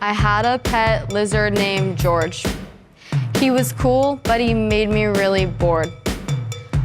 I had a pet lizard named George. He was cool, but he made me really bored.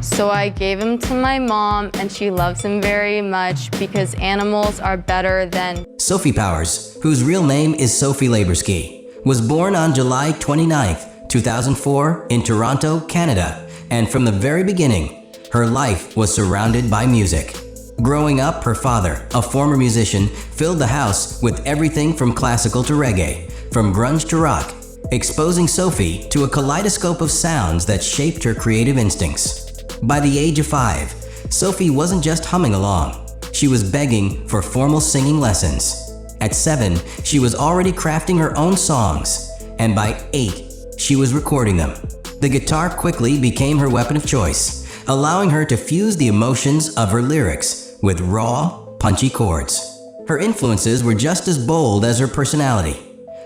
So I gave him to my mom, and she loves him very much because animals are better than... Sophie Powers, whose real name is Sophie Labersky, was born on July 29, 2004 in Toronto, Canada, and from the very beginning, her life was surrounded by music. Growing up, her father, a former musician, filled the house with everything from classical to reggae, from grunge to rock, exposing Sophie to a kaleidoscope of sounds that shaped her creative instincts. By the age of 5, Sophie wasn't just humming along, she was begging for formal singing lessons. At 7, she was already crafting her own songs, and by 8, she was recording them. The guitar quickly became her weapon of choice, allowing her to fuse the emotions of her lyrics with raw, punchy chords. Her influences were just as bold as her personality.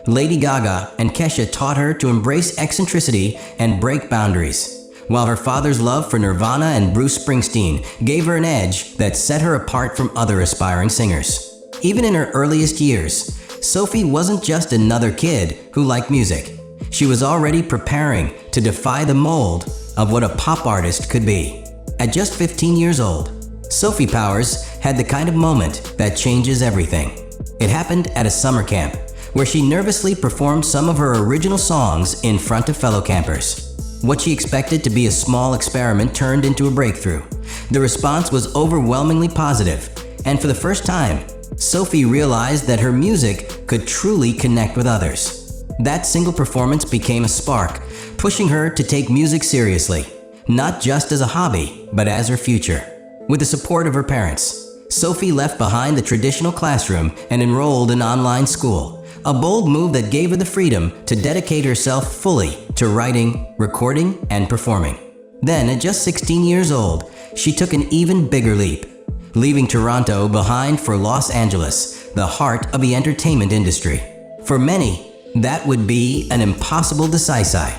Lady Gaga and Kesha taught her to embrace eccentricity and break boundaries, while her father's love for Nirvana and Bruce Springsteen gave her an edge that set her apart from other aspiring singers. Even in her earliest years, Sophie wasn't just another kid who liked music. She was already preparing to defy the mold of what a pop artist could be. At just 15 years old, Sophie Powers had the kind of moment that changes everything. It happened at a summer camp, where she nervously performed some of her original songs in front of fellow campers. What she expected to be a small experiment turned into a breakthrough. The response was overwhelmingly positive, and for the first time, Sophie realized that her music could truly connect with others. That single performance became a spark, pushing her to take music seriously, not just as a hobby, but as her future. With the support of her parents, Sophie left behind the traditional classroom and enrolled in online school, a bold move that gave her the freedom to dedicate herself fully to writing, recording, and performing. Then, at just 16 years old, she took an even bigger leap, leaving Toronto behind for Los Angeles, the heart of the entertainment industry. For many, that would be an impossible decisive.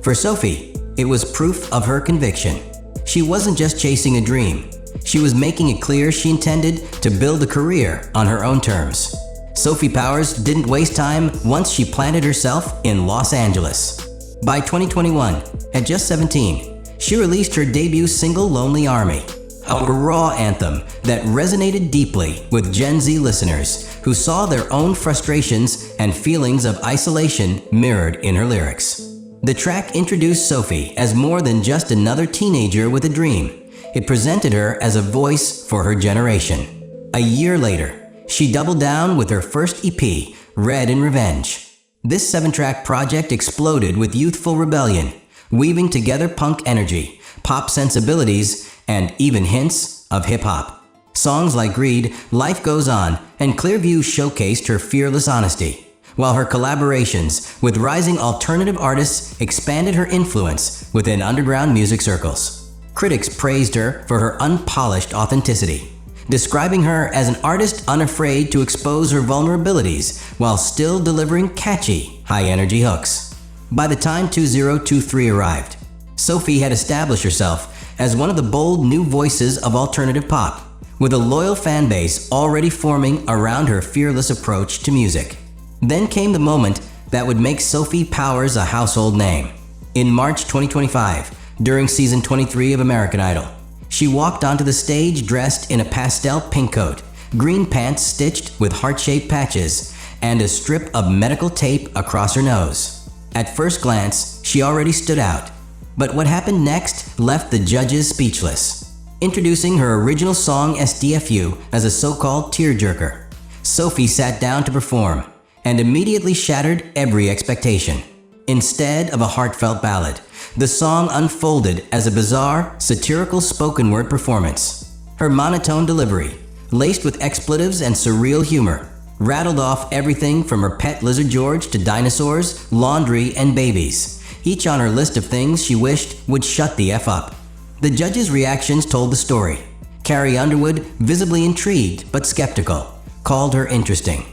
For Sophie, it was proof of her conviction. She wasn't just chasing a dream. She was making it clear she intended to build a career on her own terms. Sophie Powers didn't waste time once she planted herself in Los Angeles. By 2021, at just 17, she released her debut single Lonely Army, a raw anthem that resonated deeply with Gen Z listeners who saw their own frustrations and feelings of isolation mirrored in her lyrics. The track introduced Sophie as more than just another teenager with a dream. It presented her as a voice for her generation. A year later, she doubled down with her first EP, Red in Revenge. This 7-track project exploded with youthful rebellion, weaving together punk energy, pop sensibilities, and even hints of hip-hop. Songs like Greed, Life Goes On, and Clearview showcased her fearless honesty, while her collaborations with rising alternative artists expanded her influence within underground music circles. Critics praised her for her unpolished authenticity, describing her as an artist unafraid to expose her vulnerabilities while still delivering catchy, high-energy hooks. By the time 2023 arrived, Sophie had established herself as one of the bold new voices of alternative pop, with a loyal fan base already forming around her fearless approach to music. Then came the moment that would make Sophie Powers a household name. In March 2025, during season 23 of American Idol, she walked onto the stage dressed in a pastel pink coat, green pants stitched with heart-shaped patches, and a strip of medical tape across her nose. At first glance, she already stood out. But what happened next left the judges speechless. Introducing her original song SDFU as a so-called tearjerker, Sophie sat down to perform, and immediately shattered every expectation. Instead of a heartfelt ballad, the song unfolded as a bizarre, satirical spoken word performance. Her monotone delivery, laced with expletives and surreal humor, rattled off everything from her pet lizard George to dinosaurs, laundry, and babies, each on her list of things she wished would shut the F up. The judges' reactions told the story. Carrie Underwood, visibly intrigued but skeptical, called her interesting.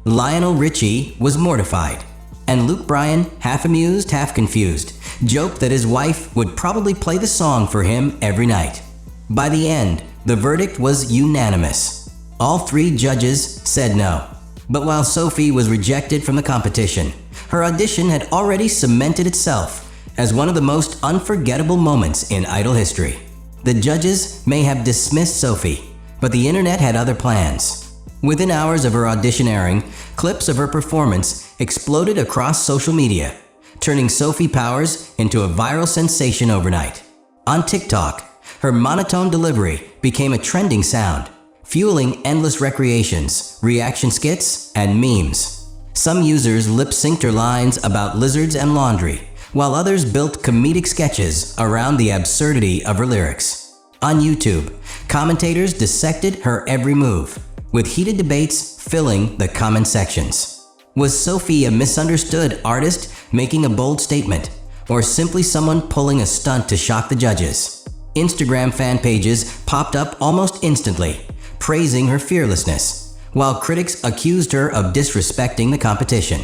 Lionel Richie was mortified, and Luke Bryan, half amused, half confused, joked that his wife would probably play the song for him every night. By the end, the verdict was unanimous. All 3 judges said no. But while Sophie was rejected from the competition, her audition had already cemented itself as one of the most unforgettable moments in Idol history. The judges may have dismissed Sophie, but the internet had other plans. Within hours of her audition airing, clips of her performance exploded across social media, turning Sophie Powers into a viral sensation overnight. On TikTok, her monotone delivery became a trending sound, fueling endless recreations, reaction skits, and memes. Some users lip-synced her lines about lizards and laundry, while others built comedic sketches around the absurdity of her lyrics. On YouTube, commentators dissected her every move, with heated debates filling the comment sections. Was Sophie a misunderstood artist making a bold statement, or simply someone pulling a stunt to shock the judges? Instagram fan pages popped up almost instantly, praising her fearlessness, while critics accused her of disrespecting the competition.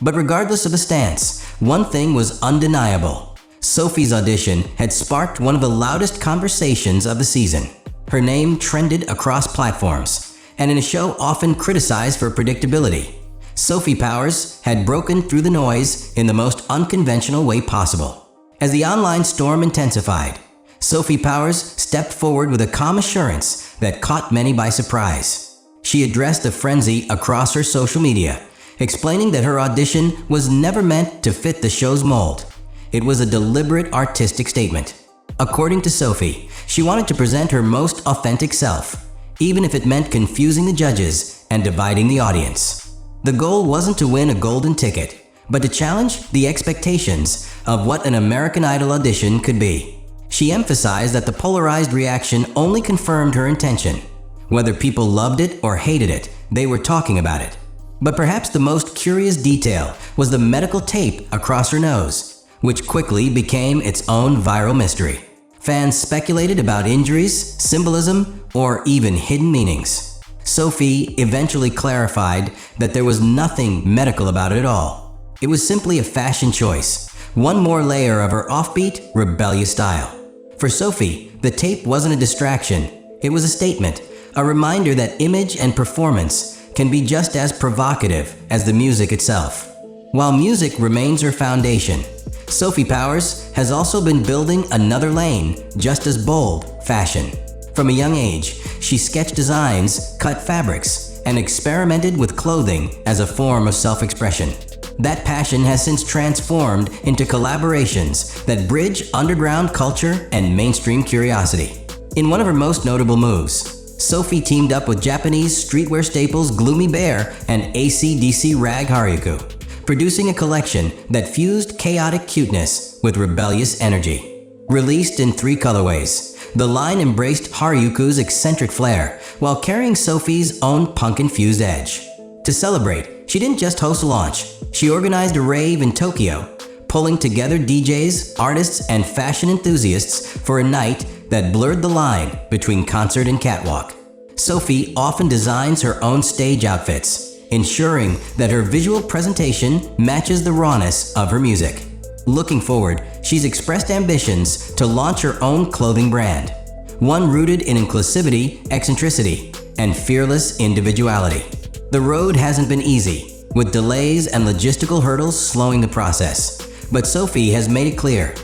But regardless of the stance, one thing was undeniable. Sophie's audition had sparked one of the loudest conversations of the season. Her name trended across platforms, and in a show often criticized for predictability, Sophie Powers had broken through the noise in the most unconventional way possible. As the online storm intensified, Sophie Powers stepped forward with a calm assurance that caught many by surprise. She addressed the frenzy across her social media, explaining that her audition was never meant to fit the show's mold. It was a deliberate artistic statement. According to Sophie, she wanted to present her most authentic self, even if it meant confusing the judges and dividing the audience. The goal wasn't to win a golden ticket, but to challenge the expectations of what an American Idol audition could be. She emphasized that the polarized reaction only confirmed her intention. Whether people loved it or hated it, they were talking about it. But perhaps the most curious detail was the medical tape across her nose, which quickly became its own viral mystery. Fans speculated about injuries, symbolism, or even hidden meanings. Sophie eventually clarified that there was nothing medical about it at all. It was simply a fashion choice, one more layer of her offbeat, rebellious style. For Sophie, the tape wasn't a distraction, it was a statement, a reminder that image and performance can be just as provocative as the music itself. While music remains her foundation, Sophie Powers has also been building another lane, just as bold: fashion. From a young age, she sketched designs, cut fabrics, and experimented with clothing as a form of self-expression. That passion has since transformed into collaborations that bridge underground culture and mainstream curiosity. In one of her most notable moves, Sophie teamed up with Japanese streetwear staples Gloomy Bear and AC/DC Rag Harajuku, producing a collection that fused chaotic cuteness with rebellious energy. Released in 3 colorways, the line embraced Harajuku's eccentric flair while carrying Sophie's own punk-infused edge. To celebrate, she didn't just host a launch, she organized a rave in Tokyo, pulling together DJs, artists, and fashion enthusiasts for a night that blurred the line between concert and catwalk. Sophie often designs her own stage outfits, ensuring that her visual presentation matches the rawness of her music. Looking forward, she's expressed ambitions to launch her own clothing brand, one rooted in inclusivity, eccentricity, and fearless individuality. The road hasn't been easy, with delays and logistical hurdles slowing the process. But Sophie has made it clear,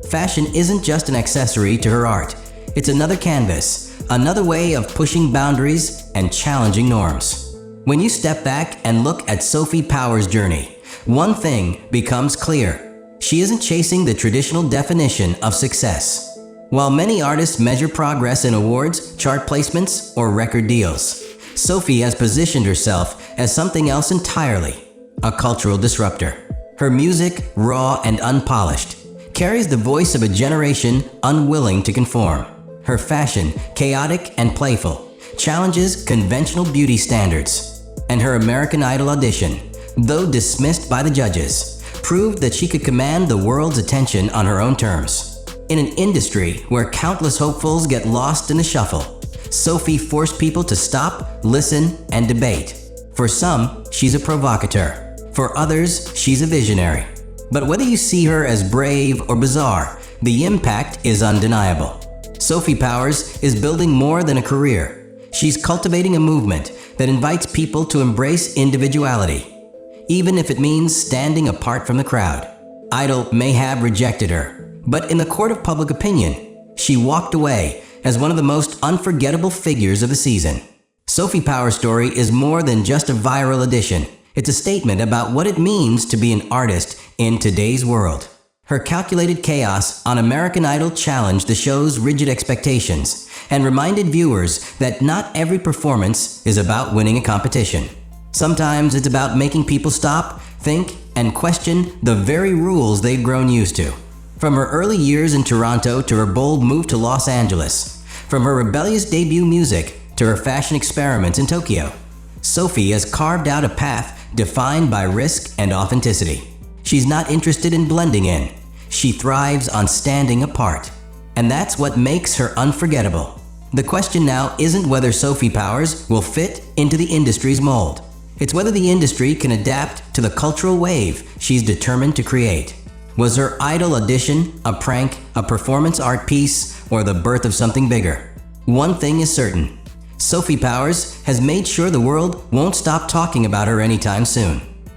fashion isn't just an accessory to her art. It's another canvas, another way of pushing boundaries and challenging norms. When you step back and look at Sophie Powers' journey, one thing becomes clear. She isn't chasing the traditional definition of success. While many artists measure progress in awards, chart placements, or record deals, Sophie has positioned herself as something else entirely, a cultural disruptor. Her music, raw and unpolished, carries the voice of a generation unwilling to conform. Her fashion, chaotic and playful, challenges conventional beauty standards. And her American Idol audition, though dismissed by the judges, proved that she could command the world's attention on her own terms. In an industry where countless hopefuls get lost in the shuffle, Sophie forced people to stop, listen, and debate. For some, she's a provocateur. For others, she's a visionary. But whether you see her as brave or bizarre, the impact is undeniable. Sophie Powers is building more than a career. She's cultivating a movement that invites people to embrace individuality, even if it means standing apart from the crowd. Idol may have rejected her, but in the court of public opinion, she walked away as one of the most unforgettable figures of the season. Sophie Powers' story is more than just a viral audition. It's a statement about what it means to be an artist in today's world. Her calculated chaos on American Idol challenged the show's rigid expectations and reminded viewers that not every performance is about winning a competition. Sometimes it's about making people stop, think, and question the very rules they've grown used to. From her early years in Toronto to her bold move to Los Angeles, from her rebellious debut music to her fashion experiments in Tokyo, Sophie has carved out a path defined by risk and authenticity. She's not interested in blending in. She thrives on standing apart. And that's what makes her unforgettable. The question now isn't whether Sophie Powers will fit into the industry's mold. It's whether the industry can adapt to the cultural wave she's determined to create. Was her Idol audition a prank, a performance art piece, or the birth of something bigger? One thing is certain. Sophie Powers has made sure the world won't stop talking about her anytime soon.